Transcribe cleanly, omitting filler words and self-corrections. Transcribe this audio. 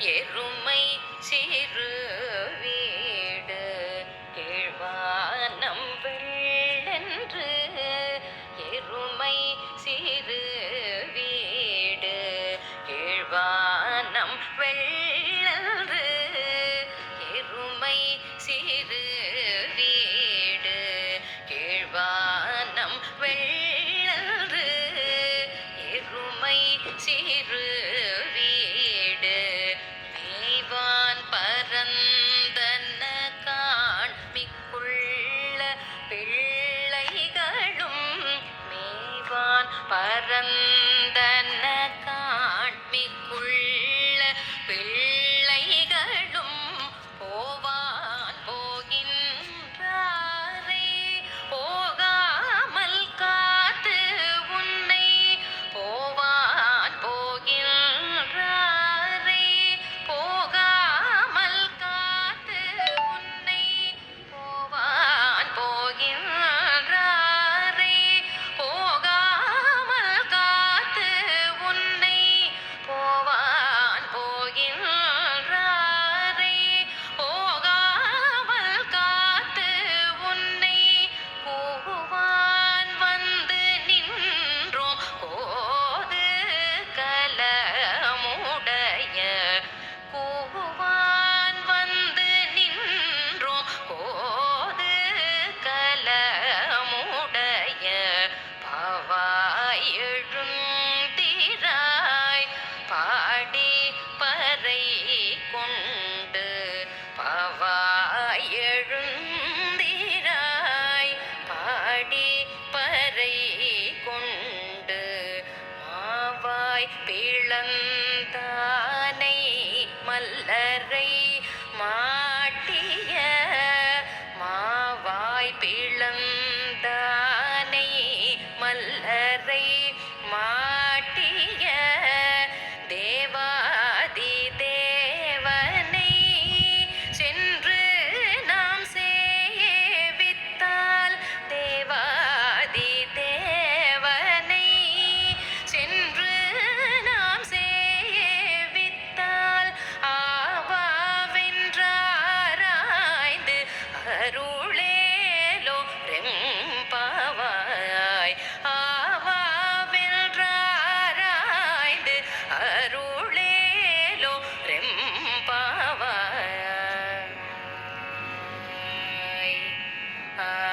எருமை சிறு வீடு கீழ்வானம் வெள்ளென்று எருமை சிறு வீடு கீழ்வானம் வெள்ளென்று எருமை சிறு வீடு கீழ்வானம் வெள்ளென்று எருமை சிறு வீடு மேய்வான் பரந்தன காண்மிக்குள்ள பிள்ளைகளும் மேய்வான் பரந்தன காண்மிக்குள்ள பிள்ளைகளும் போவான் போகின்றாரை போகாமல் காத்து உன்னை போவான் போகின்றாரை போகாமல் காத்து உன்னை போவான் போகின்றாரை போகாமல் காத்து உன்னை போவான் போகின்றாரை போகாமல் காத்து உன்னை கூவான் வந்து நின்றோம் கோது கலமுடைய கூவான் வந்து நின்றோம் கோது கலமுடைய பாவாய் எழுந்திராய் பாடி பறை கொண்டு பாவாய் எழுந்திராய் பாடி பறை கொண்டு மாவாய் பிளந்தானை மல்லரை மாட்டிய